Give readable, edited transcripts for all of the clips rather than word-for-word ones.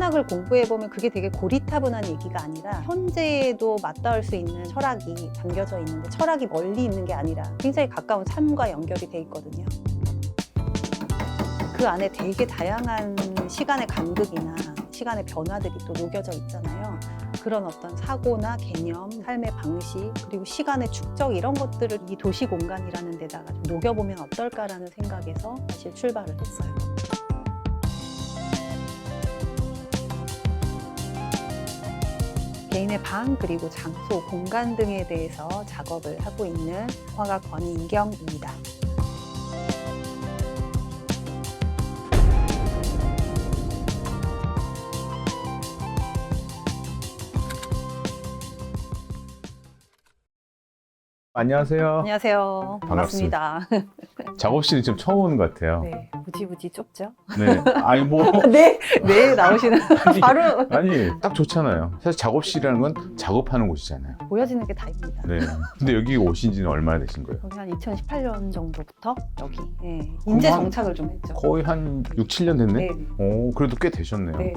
철학을 공부해보면 그게 되게 고리타분한 얘기가 아니라 현재에도 맞닿을 수 있는 철학이 담겨져 있는데, 철학이 멀리 있는 게 아니라 굉장히 가까운 삶과 연결이 돼 있거든요. 그 안에 되게 다양한 시간의 간극이나 시간의 변화들이 또 녹여져 있잖아요. 그런 어떤 사고나 개념, 삶의 방식, 그리고 시간의 축적, 이런 것들을 이 도시 공간이라는 데다가 좀 녹여보면 어떨까라는 생각에서 사실 출발을 했어요. 개인의 방, 그리고 장소, 공간 등에 대해서 작업을 하고 있는 화가 권인경입니다. 안녕하세요. 안녕하세요. 반갑습니다. 작업실이 지금 처음 오는 것 같아요. 네, 무지무지 좁죠? 네. 아니 뭐 네, 네 나오시는 바로 아니 딱 좋잖아요. 사실 작업실이라는 건 작업하는 곳이잖아요. 보여지는 게 다입니다. 네. 근데 여기 오신 지는 얼마나 되신 거예요? 여기 한 2018년 정도부터 여기 인재 정착을 좀 했죠. 거의 한 6, 7년 됐네? 네. 오, 그래도 꽤 되셨네요. 네.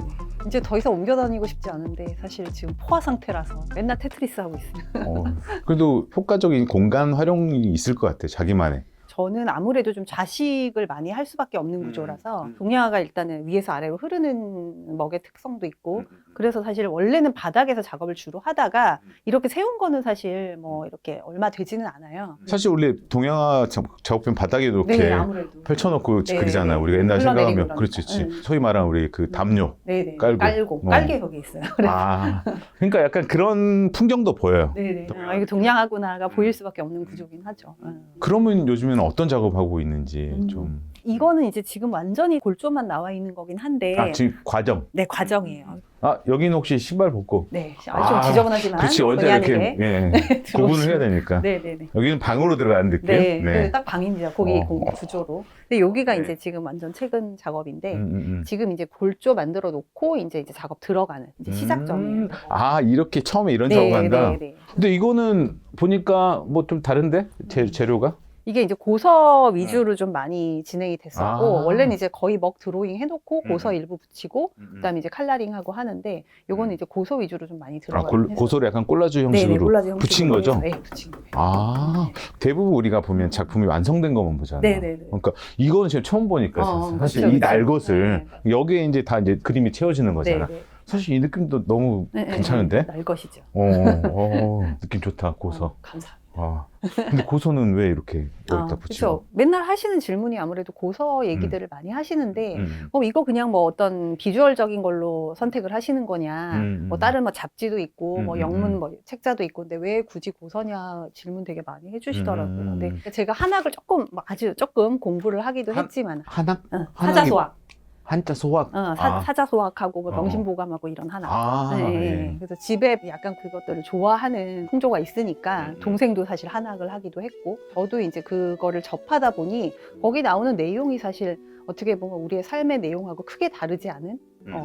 이제 더 이상 옮겨 다니고 싶지 않은데 사실 지금 포화 상태라서 맨날 테트리스 하고 있어요. 그래도 효과적인 공간 활용이 있을 것 같아요. 자기만의. 저는 아무래도 좀 좌식을 많이 할 수밖에 없는 구조라서 동양화가 일단은 위에서 아래로 흐르는 먹의 특성도 있고, 그래서 사실 원래는 바닥에서 작업을 주로 하다가 이렇게 세운 거는 사실 뭐 이렇게 얼마 되지는 않아요. 사실 원래 동양화 작업하면 바닥에 이렇게 네, 아무래도 펼쳐놓고 네, 그러잖아요. 네. 우리가 옛날 흘러내리고 생각하면 그렇지. 그러니까. 소위 말하는 우리 그 담요 네네. 깔고. 깔개 거기 있어요. 아, 그러니까 약간 그런 풍경도 보여요. 네네. 아, 이게 동양화구나가 보일 수밖에 없는 구조긴 하죠. 그러면 요즘에는 어떤 작업하고 있는지 좀. 이거는 이제 지금 완전히 골조만 나와 있는 거긴 한데. 아, 지금 과정. 네, 과정이에요. 아, 여기는 혹시 신발 벗고. 네, 좀 지저분하지만. 그렇지, 언제 이렇게 예, 구분을 해야 되니까. 네네네. 여기는 방으로 들어가는 느낌. 네, 딱 방입니다. 거기 어. 구조로. 근데 여기가 네. 이제 지금 완전 최근 작업인데, 지금 이제 골조 만들어 놓고 이제 작업 들어가는 이제 시작점이에요. 아, 이렇게 처음에 이런 작업한다. 네. 근데 이거는 보니까 뭐 좀 다른데? 재료가? 이게 이제 고서 위주로 좀 많이 진행이 됐었고, 아. 원래는 이제 거의 먹 드로잉 해놓고 고서 일부 붙이고, 그다음에 이제 칼라링하고 하는데, 요거는 이제 고서 위주로 좀 많이 들어가요. 고소를 약간 콜라주 형식으로 붙인 거죠? 네, 붙인 거예요. 아, 대부분 우리가 보면 작품이 완성된 것만 보잖아요. 네네네. 그러니까 이거는 제가 처음 보니까 사실 그쵸, 이 그쵸. 날것을 여기에 이제 다 이제 그림이 채워지는 거잖아. 네네. 사실 이 느낌도 너무 괜찮은데? 날것이죠. 느낌 좋다, 고서. 감사합니다. 아, 근데 고서는 왜 이렇게 여기다 붙이고? 그렇죠. 맨날 하시는 질문이 아무래도 고서 얘기들을 많이 하시는데, 이거 그냥 뭐 어떤 비주얼적인 걸로 선택을 하시는 거냐, 뭐 다른 뭐 잡지도 있고, 뭐 영문 뭐 책자도 있고, 근데 왜 굳이 고서냐 질문 되게 많이 해주시더라고요. 근데 제가 한학을 아주 조금 공부를 하기도 했지만, 한학? 사자소학. 한자 소학? 사자소학하고 명심보감하고 이런 한학. 예. 그래서 집에 약간 그것들을 좋아하는 풍조가 있으니까 동생도 사실 한학을 하기도 했고, 저도 이제 그거를 접하다 보니 거기 나오는 내용이 사실 어떻게 보면 우리의 삶의 내용하고 크게 다르지 않은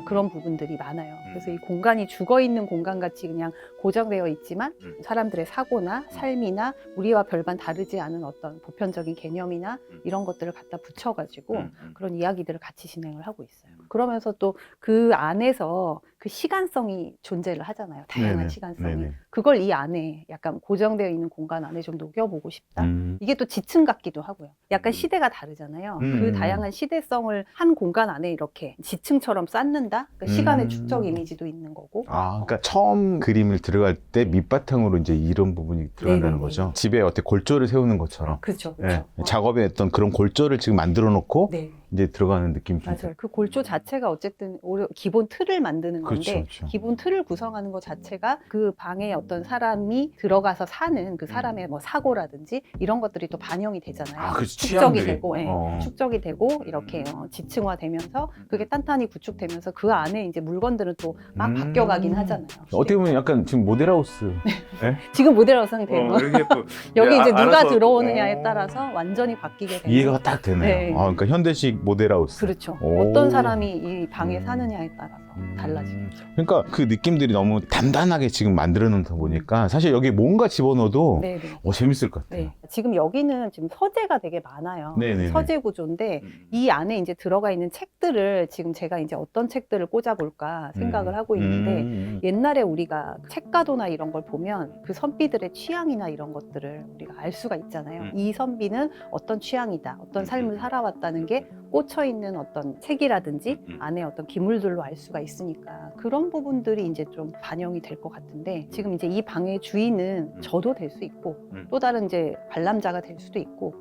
그런 부분들이 많아요. 그래서 이 공간이 죽어있는 공간같이 그냥 고정되어 있지만 사람들의 사고나 삶이나 우리와 별반 다르지 않은 어떤 보편적인 개념이나 이런 것들을 갖다 붙여가지고 그런 이야기들을 같이 진행을 하고 있어요. 그러면서 또 그 안에서 그 시간성이 존재를 하잖아요. 다양한 네네. 시간성이. 네네. 그걸 이 안에 약간 고정되어 있는 공간 안에 좀 녹여보고 싶다. 이게 또 지층 같기도 하고요. 약간 시대가 다르잖아요. 그 다양한 시대성을 한 공간 안에 이렇게 지층처럼 쌓는다. 그러니까 시간의 축적 이미지도 있는 거고. 아, 그러니까 처음 그림을 들어갈 때 밑바탕으로 이제 이런 부분이 들어간다는 네네네. 거죠. 집에 어떻게 골조를 세우는 것처럼. 그렇죠. 예, 작업에 어떤 그런 골조를 지금 만들어 놓고 네. 이제 들어가는 느낌이 좀. 맞아요. 그 골조 자체가 어쨌든 기본 틀을 만드는 건데, 그렇죠. 기본 틀을 구성하는 것 자체가 그 방에 어떤 사람이 들어가서 사는 그 사람의 뭐 사고라든지 이런 것들이 또 반영이 되잖아요. 아, 그렇지. 축적이 취향들이. 되고, 축적이 되고 이렇게 지층화되면서 그게 탄탄히 구축되면서 그 안에 이제 물건들은 또 막 바뀌어가긴 하잖아요. 어떻게 보면 약간 지금 모델하우스. 예? 지금 모델하우스 상태예요. 이렇게 또 여기 이제 누가 알아서 들어오느냐에 따라서 완전히 바뀌게 되는. 이해가 딱 되네요. 네. 아, 그러니까 현대식 모델하우스. 그렇죠. 오. 어떤 사람이 이 방에 사느냐에 따라서. 달라지겠죠. 그러니까 그 느낌들이 너무 단단하게 지금 만들어 놓다 보니까 사실 여기 뭔가 집어넣어도 네네. 재밌을 것 같아요. 네. 지금 여기는 지금 서재가 되게 많아요. 네네네. 서재 구조인데 이 안에 이제 들어가 있는 책들을 지금 제가 이제 어떤 책들을 꽂아볼까 생각을 하고 있는데 옛날에 우리가 책가도나 이런 걸 보면 그 선비들의 취향이나 이런 것들을 우리가 알 수가 있잖아요. 이 선비는 어떤 취향이다, 어떤 삶을 살아왔다는 게 꽂혀 있는 어떤 책이라든지 안에 어떤 기물들로 알 수가 있으니까 그런 부분들이 이제 좀 반영이 될 것 같은데 지금 이제 이 방의 주인은 저도 될 수 있고 또 다른 이제 관람자가 될 수도 있고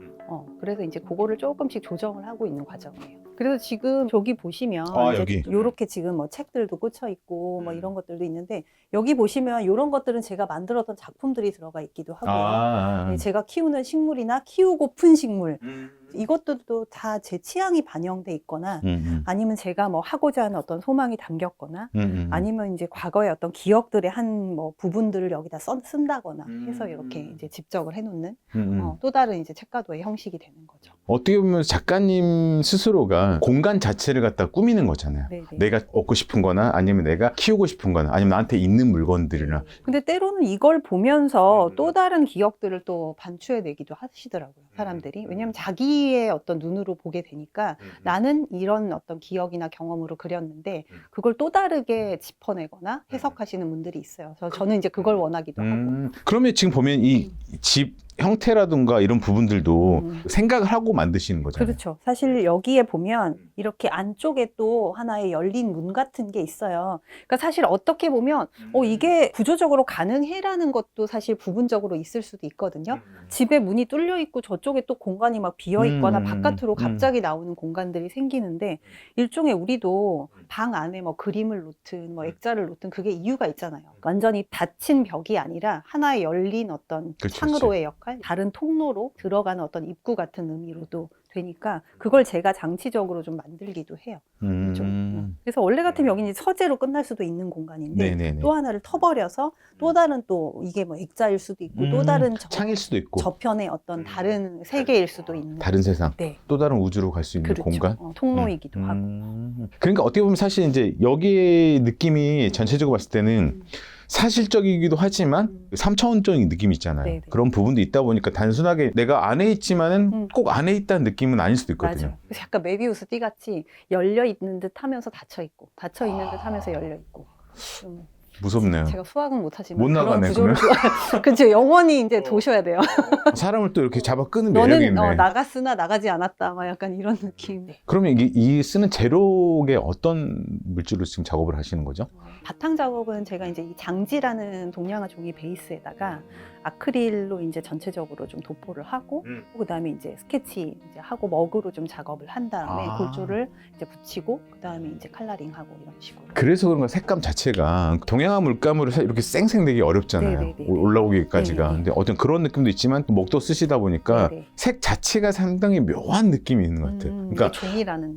그래서 이제 그거를 조금씩 조정을 하고 있는 과정이에요. 그래서 지금 저기 보시면 여기. 이렇게 지금 뭐 책들도 꽂혀 있고 뭐 이런 것들도 있는데 여기 보시면 이런 것들은 제가 만들었던 작품들이 들어가 있기도 하고요. 네, 제가 키우는 식물이나 키우고픈 식물 이것들도 다 제 취향이 반영돼 있거나 아니면 제가 뭐 하고자 하는 어떤 소망이 담겼거나 아니면 이제 과거의 어떤 기억들의 한 뭐 부분들을 여기다 쓴다거나 해서 이렇게 이제 집적을 해놓는 또 다른 이제 책가도의 형식이 되는 거죠. 어떻게 보면 작가님 스스로가 공간 자체를 갖다 꾸미는 거잖아요. 네네. 내가 얻고 싶은 거나 아니면 내가 키우고 싶은 거나 아니면 나한테 있는 물건들이나. 근데 때로는 이걸 보면서 또 다른 기억들을 또 반추해내기도 하시더라고요, 사람들이. 왜냐하면 자기의 어떤 눈으로 보게 되니까 나는 이런 어떤 기억이나 경험으로 그렸는데 그걸 또 다르게 짚어내거나 해석하시는 분들이 있어요. 그래서 저는 이제 그걸 원하기도 하고. 그러면 지금 보면 이 집 형태라든가 이런 부분들도 생각을 하고 만드시는 거잖아요. 그렇죠. 사실 여기에 보면 이렇게 안쪽에 또 하나의 열린 문 같은 게 있어요. 그러니까 사실 어떻게 보면 이게 구조적으로 가능해라는 것도 사실 부분적으로 있을 수도 있거든요. 집에 문이 뚫려 있고 저쪽에 또 공간이 막 비어 있거나 바깥으로 갑자기 나오는 공간들이 생기는데 일종의 우리도 방 안에 뭐 그림을 놓든 뭐 액자를 놓든 그게 이유가 있잖아요. 완전히 닫힌 벽이 아니라 하나의 열린 어떤 그렇죠, 창으로의 역할, 다른 통로로 들어가는 어떤 입구 같은 의미로도 되니까 그걸 제가 장치적으로 좀 만들기도 해요. 그래서 원래 같으면 여기는 서재로 끝날 수도 있는 공간인데 네네네. 또 하나를 터버려서 또 다른 또 이게 뭐 액자일 수도 있고 또 다른 창일 수도 있고 저편의 어떤 다른 세계일 수도 있는 다른 세상, 네. 또 다른 우주로 갈 수 있는 그렇죠. 공간. 통로이기도 하고. 그러니까 어떻게 보면 사실 이제 여기의 느낌이 전체적으로 봤을 때는 사실적이기도 하지만 3차원적인 느낌이 있잖아요. 네네. 그런 부분도 있다 보니까 단순하게 내가 안에 있지만은 꼭 안에 있다는 느낌은 아닐 수도 있거든요. 맞아요. 그래서 약간 메비우스 띠같이 열려 있는 듯 하면서 닫혀 있고 닫혀 있는 듯 하면서 열려 있고. 좀 무섭네요. 제가 수학은 못하지만 못 그런 나가네, 구조를 그렇죠. 영원히 이제 도셔야 돼요. 사람을 또 이렇게 잡아 끄는 매력이 너는 있네. 나갔으나 나가지 않았다. 막 약간 이런 느낌. 그러면 이게 이 쓰는 재료에 어떤 물질로 지금 작업을 하시는 거죠? 바탕 작업은 제가 이제 이 장지라는 동양화 종이 베이스에다가 아크릴로 이제 전체적으로 좀 도포를 하고 그다음에 이제 스케치 이제 하고 먹으로 좀 작업을 한 다음에 골조를 이제 붙이고 그다음에 이제 컬러링하고 이런 식으로. 그래서 그런가 색감 자체가 동양화 물감으로 이렇게 쌩쌩되기 어렵잖아요. 네네네네. 올라오기까지가. 네네네. 근데 어떤 그런 느낌도 있지만 또 목도 쓰시다 보니까 네네. 색 자체가 상당히 묘한 느낌이 있는 것 같아요. 그러니까 종이라는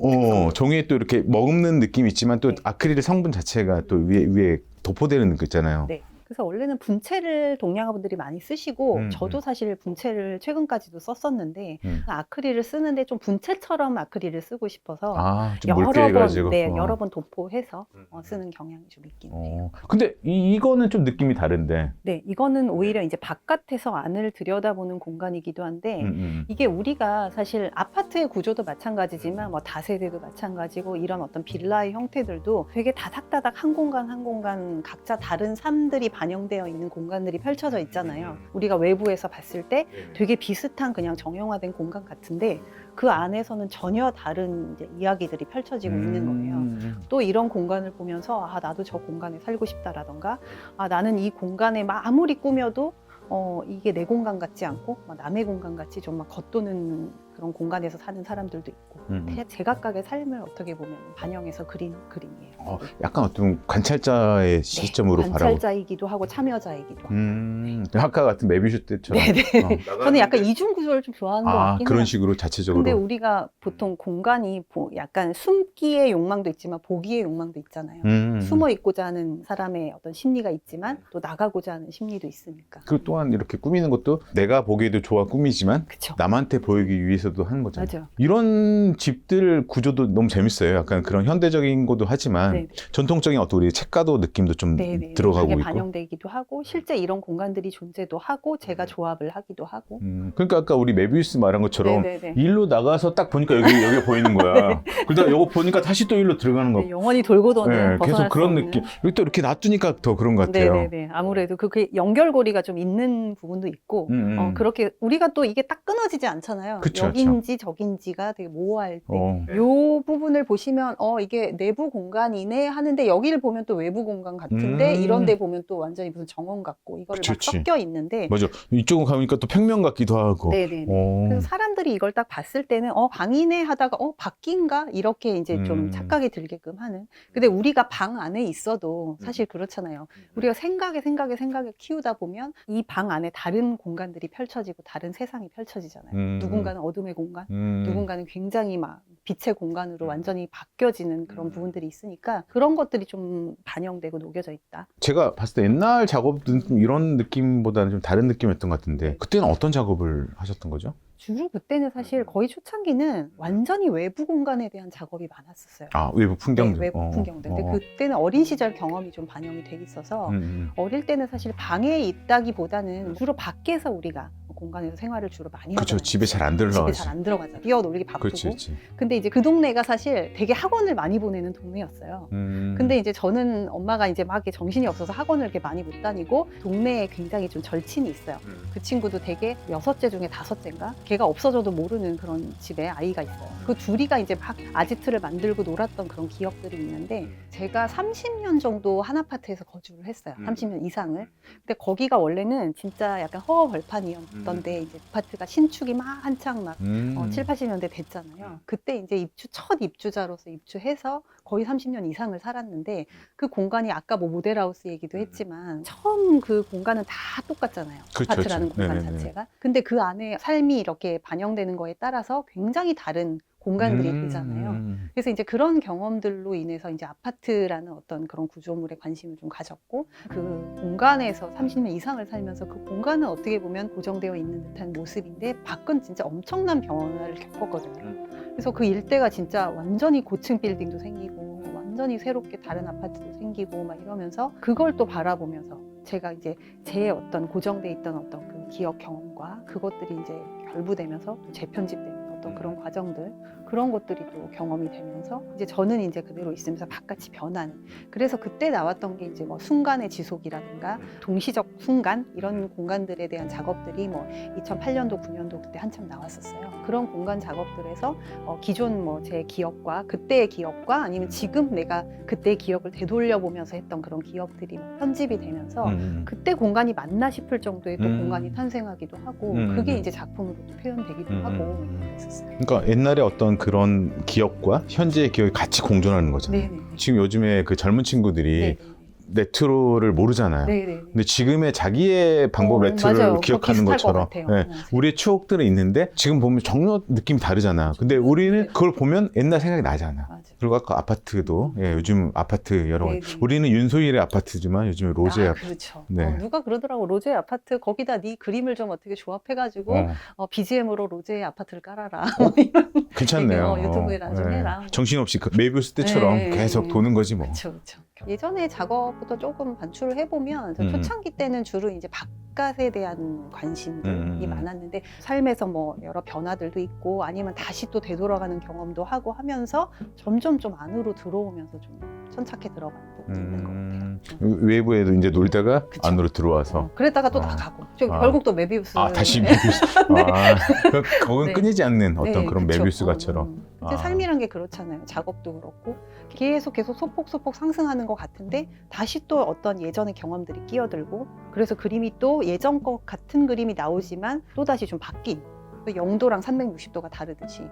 종이에 또 이렇게 머금는 느낌이 있지만 또 네. 아크릴 성분 자체가 또 위에 도포되는 거 있잖아요. 네. 그래서 원래는 분체를 동양화분들이 많이 쓰시고 저도 사실 분체를 최근까지도 썼었는데 아크릴을 쓰는데 좀 분체처럼 아크릴을 쓰고 싶어서 좀 묽게 해가지고. 여러 번 도포해서 쓰는 경향이 좀 있긴 해요. 근데 이거는 좀 느낌이 다른데. 네, 이거는 오히려 이제 바깥에서 안을 들여다보는 공간이기도 한데 이게 우리가 사실 아파트의 구조도 마찬가지지만 뭐 다세대도 마찬가지고 이런 어떤 빌라의 형태들도 되게 다닥다닥 한 공간 한 공간 각자 다른 삶들이 반영되어 있는 공간들이 펼쳐져 있잖아요. 우리가 외부에서 봤을 때 되게 비슷한 그냥 정형화된 공간 같은데 그 안에서는 전혀 다른 이제 이야기들이 펼쳐지고 있는 거예요. 또 이런 공간을 보면서 나도 저 공간에 살고 싶다라던가 나는 이 공간에 막 아무리 꾸며도 이게 내 공간 같지 않고 남의 공간 같이 좀 막 겉도는 그런 공간에서 사는 사람들도 있고 제각각의 삶을 어떻게 보면 반영해서 그린 그림이에요. 약간 어떤 관찰자의 시점으로 바라보고. 관찰자이기도 하고 참여자이기도 하고. 아까 같은 메비슈 때처럼. 네네. 저는 약간 이중 구조를 좀 좋아하는 것 같긴 해요. 그런 식으로 자체적으로. 근데 우리가 보통 공간이 약간 숨기의 욕망도 있지만 보기의 욕망도 있잖아요. 숨어 있고자 하는 사람의 어떤 심리가 있지만 또 나가고자 하는 심리도 있으니까. 그리고 또한 이렇게 꾸미는 것도 내가 보기에도 좋아 꾸미지만 그쵸. 남한테 보이기 위해서도 집에서도 하는 거잖아요. 맞아. 이런 집들 구조도 너무 재밌어요. 약간 그런 현대적인 것도 하지만 네. 전통적인 어떤 우리 책가도 느낌도 좀 네네. 들어가고 그게 있고. 반영되기도 하고 실제 이런 공간들이 존재도 하고 제가 조합을 하기도 하고. 그러니까 아까 우리 메비우스 말한 것처럼 네네네. 일로 나가서 딱 보니까 여기 보이는 거야. 그러다 이거 보니까 다시 또 일로 들어가는 거. 네, 영원히 돌고 도는 네, 벗어날 계속 수 그런 없는. 느낌. 여기 또 이렇게 놔두니까 더 그런 것 같아요. 네네네. 아무래도 그 연결고리가 좀 있는 부분도 있고, 그렇게 우리가 또 이게 딱 끊어지지 않잖아요. 그쵸, 여긴지 저긴지가 되게 모호할 때. 어. 요 부분을 보시면, 이게 내부 공간이네 하는데 여기를 보면 또 외부 공간 같은데 이런 데 보면 또 완전히 무슨 정원 같고 이거를 그치, 막 그치. 섞여 있는데. 맞아. 이쪽은 가니까 또 평면 같기도 하고. 네네네. 어. 그래서 사람들이 이걸 딱 봤을 때는 방이네 하다가 바뀐가 이렇게 이제 좀 착각이 들게끔 하는. 근데 우리가 방 안에 있어도 사실 그렇잖아요. 우리가 생각에 키우다 보면 이 방 안에 다른 공간들이 펼쳐지고 다른 세상이 펼쳐지잖아요. 누군가는 어둠의 공간, 누군가는 굉장히 막 빛의 공간으로 완전히 바뀌어지는 그런 부분들이 있으니까 그런 것들이 좀 반영되고 녹여져 있다. 제가 봤을 때 옛날 작업은 좀 이런 느낌보다는 좀 다른 느낌이었던 것 같은데 그때는 어떤 작업을 하셨던 거죠? 주로 그때는 사실 거의 초창기는 완전히 외부 공간에 대한 작업이 많았었어요. 아, 외부 풍경들. 네, 외부 풍경들. 근데 그때는 어린 시절 경험이 좀 반영이 돼 있어서 어릴 때는 사실 방에 있다기보다는 주로 밖에서 우리가 공간에서 생활을 주로 많이 그렇죠. 하잖아요. 집에 잘 안 집에 들어가지. 잘 안 들어가잖아요. 뛰어놀기 바쁘고. 그렇지. 근데 이제 그 동네가 사실 되게 학원을 많이 보내는 동네였어요. 근데 이제 저는 엄마가 이제 막 이렇게 정신이 없어서 학원을 이렇게 많이 못 다니고 동네에 굉장히 좀 절친이 있어요. 그 친구도 되게 6째 중에 5째인가? 걔가 없어져도 모르는 그런 집에 아이가 있어요. 그 둘이가 이제 막 아지트를 만들고 놀았던 그런 기억들이 있는데 제가 30년 정도 한 아파트에서 거주를 했어요. 30년 이상을. 근데 거기가 원래는 진짜 약간 허허벌판이었던데 이제 아파트가 신축이 막 한창 막 7, 80년대 됐잖아요. 그때 이제 첫 입주자로서 입주해서 거의 30년 이상을 살았는데 그 공간이 아까 뭐 모델하우스 얘기도 했지만 처음 그 공간은 다 똑같잖아요. 그렇죠, 아파트라는 그렇죠. 공간 네네네. 자체가. 근데 그 안에 삶이 이렇게 반영되는 거에 따라서 굉장히 다른 공간들이 되잖아요. 그래서 이제 그런 경험들로 인해서 이제 아파트라는 어떤 그런 구조물에 관심을 좀 가졌고 그 공간에서 30년 이상을 살면서 그 공간은 어떻게 보면 고정되어 있는 듯한 모습인데 밖은 진짜 엄청난 변화를 겪었거든요. 그래서 그 일대가 진짜 완전히 고층 빌딩도 생기고 완전히 새롭게 다른 아파트도 생기고 막 이러면서 그걸 또 바라보면서 제가 이제 제 어떤 고정돼 있던 어떤 그 기억 경험과 그것들이 이제 결부되면서 또 재편집되는 어떤 그런 과정들 그런 것들이 또 경험이 되면서 이제 저는 이제 그대로 있으면서 바깥이 변하는 그래서 그때 나왔던 게 이제 뭐 순간의 지속이라든가 동시적 순간 이런 공간들에 대한 작업들이 뭐 2008년도 9년도 그때 한참 나왔었어요. 그런 공간 작업들에서 기존 뭐 제 기억과 그때의 기억과 아니면 지금 내가 그때의 기억을 되돌려 보면서 했던 그런 기억들이 막 편집이 되면서 그때 공간이 맞나 싶을 정도의 또 공간이 탄생하기도 하고 그게 이제 작품으로 또 표현되기도 하고 그랬었어요. 그러니까 옛날에 어떤 그런 기억과 현재의 기억이 같이 공존하는 거잖아요. 네네. 지금 요즘에 그 젊은 친구들이 네네. 레트로를 모르잖아요. 네네. 근데 지금의 자기의 방법 레트로를 맞아요. 기억하는 비슷할 것처럼 것 같아요. 네, 우리의 추억들은 있는데 지금 보면 전혀 느낌이 다르잖아. 근데 우리는 그걸 보면 옛날 생각이 나잖아. 맞아요. 그리고 아까 아파트도 요즘 아파트 여러 가지. 네네. 우리는 윤소일의 아파트지만 요즘에 로제의 아파트. 그렇죠. 네. 누가 그러더라고. 로제의 아파트 거기다 네 그림을 좀 어떻게 조합해가지고 BGM으로 로제의 아파트를 깔아라. 괜찮네요. 유튜브에 나중에 해라. 정신없이 그 메비우스 때처럼 네. 계속 도는 거지 뭐. 그렇죠. 예전에 작업부터 조금 반출을 해보면 초창기 때는 주로 이제 바깥에 대한 관심들이 많았는데 삶에서 뭐 여러 변화들도 있고 아니면 다시 또 되돌아가는 경험도 하고 하면서 점점 좀 안으로 들어오면서 좀 천착해 들어가는 부분이 있는 것 같아요. 외부에도 이제 놀다가 그쵸. 안으로 들어와서. 그랬다가 또 나가고 결국 또 메비우스. 다시 메비우스. 거긴 네. 끊이지 않는 어떤 그런 그쵸. 메비우스가처럼. 근데 삶이란 게 그렇잖아요. 작업도 그렇고 계속 소폭 상승하는 것 같은데 다시 또 어떤 예전의 경험들이 끼어들고 그래서 그림이 또 예전 것 같은 그림이 나오지만 또 다시 좀 바뀐. 영도랑 360도가 다르듯이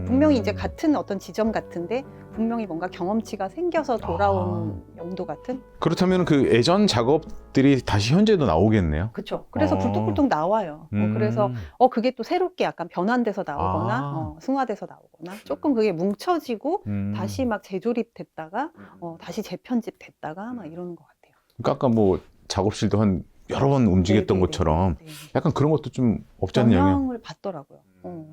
분명히 이제 같은 어떤 지점 같은데 분명히 뭔가 경험치가 생겨서 돌아온 영도 같은. 그렇다면 그 예전 작업들이 다시 현재도 나오겠네요. 그렇죠. 그래서 굴뚝굴뚝 나와요. 그래서 그게 또 새롭게 약간 변환돼서 나오거나 승화돼서 나오거나 조금 그게 뭉쳐지고 다시 막 재조립됐다가 다시 재편집됐다가 막 이러는 것 같아요. 그러니까 아까 뭐 작업실도 한 여러 번 움직였던 네네네. 것처럼 네. 약간 그런 것도 좀 없지 않는 영향. 영향을 받더라고요.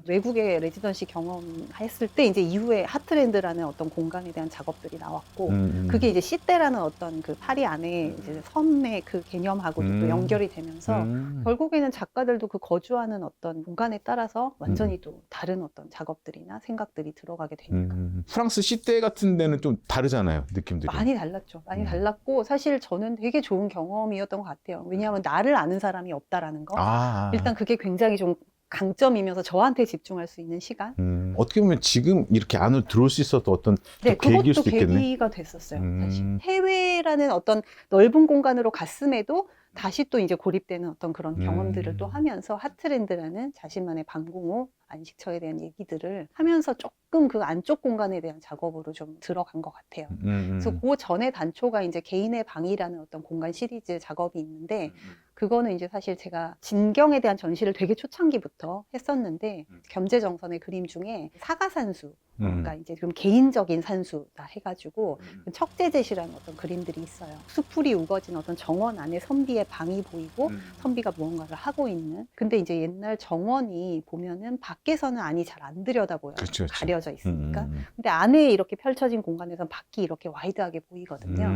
외국의 레지던시 경험했을 때 이제 이후에 하트랜드라는 어떤 공간에 대한 작업들이 나왔고 그게 이제 시대라는 어떤 그 파리 안에 이제 섬의 그 개념하고도 또 연결이 되면서 결국에는 작가들도 그 거주하는 어떤 공간에 따라서 완전히 또 다른 어떤 작업들이나 생각들이 들어가게 되니까 프랑스 시대 같은 데는 좀 다르잖아요, 느낌들이. 많이 달랐죠. 많이 달랐고 사실 저는 되게 좋은 경험이었던 것 같아요. 왜냐하면 나를 아는 사람이 없다라는 거. 일단 그게 굉장히 좀 강점이면서 저한테 집중할 수 있는 시간. 어떻게 보면 지금 이렇게 안으로 들어올 수 있었던 어떤 네, 계기일 그것도 수도 있겠네. 계기가 됐었어요. 사실 해외라는 어떤 넓은 공간으로 갔음에도 다시 또 이제 고립되는 어떤 그런 경험들을 또 하면서 하트랜드라는 자신만의 방공호 안식처에 대한 얘기들을 하면서 조금 그 안쪽 공간에 대한 작업으로 좀 들어간 것 같아요. 그래서 그 전에 단초가 이제 개인의 방이라는 어떤 공간 시리즈 작업이 있는데 그거는 이제 사실 제가 진경에 대한 전시를 되게 초창기부터 했었는데 겸재정선의 그림 중에 사가산수 그러니까 이제 좀 개인적인 산수다 해가지고 척제제시라는 어떤 그림들이 있어요. 수풀이 우거진 어떤 정원 안에 선비의 방이 보이고 선비가 무언가를 하고 있는. 근데 이제 옛날 정원이 보면은 밖에서는 안이 잘 안 들여다보여요. 그쵸, 그쵸. 가려져 있으니까. 근데 안에 이렇게 펼쳐진 공간에서 밖이 이렇게 와이드하게 보이거든요.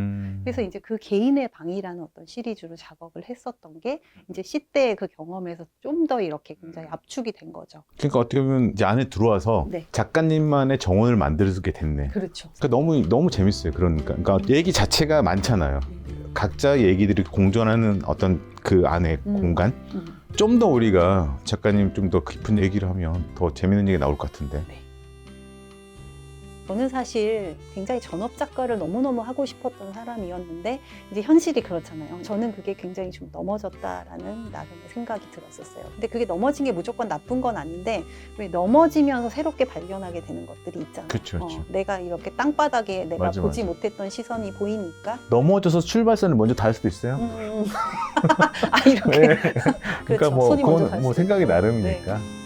그래서 이제 그 개인의 방이라는 어떤 시리즈로 작업을 했었던 게 이제 시대의 그 경험에서 좀 더 이렇게 굉장히 압축이 된 거죠. 그러니까 어떻게 보면 이제 안에 들어와서 네. 작가님만의 정원을 만들게 됐네. 그렇죠. 그러니까 너무 재밌어요. 그러니까 얘기 자체가 많잖아요. 각자 얘기들이 공존하는 어떤 그 안에 공간. 좀 더 우리가 작가님 좀 더 깊은 얘기를 하면 더 재밌는 얘기 나올 것 같은데. 네. 저는 사실 굉장히 전업 작가를 너무너무 하고 싶었던 사람이었는데 이제 현실이 그렇잖아요. 저는 그게 굉장히 좀 넘어졌다라는 나름의 생각이 들었었어요. 근데 그게 넘어진 게 무조건 나쁜 건 아닌데 왜 넘어지면서 새롭게 발견하게 되는 것들이 있잖아요. 그쵸. 내가 이렇게 땅바닥에 내가 맞아, 보지 맞아. 못했던 시선이 보이니까 넘어져서 출발선을 먼저 닿을 수도 있어요. 이렇게 네. 그렇죠. 그러니까 손이 먼저 그건 갈 뭐 수도 생각이 있고. 나름이니까. 네.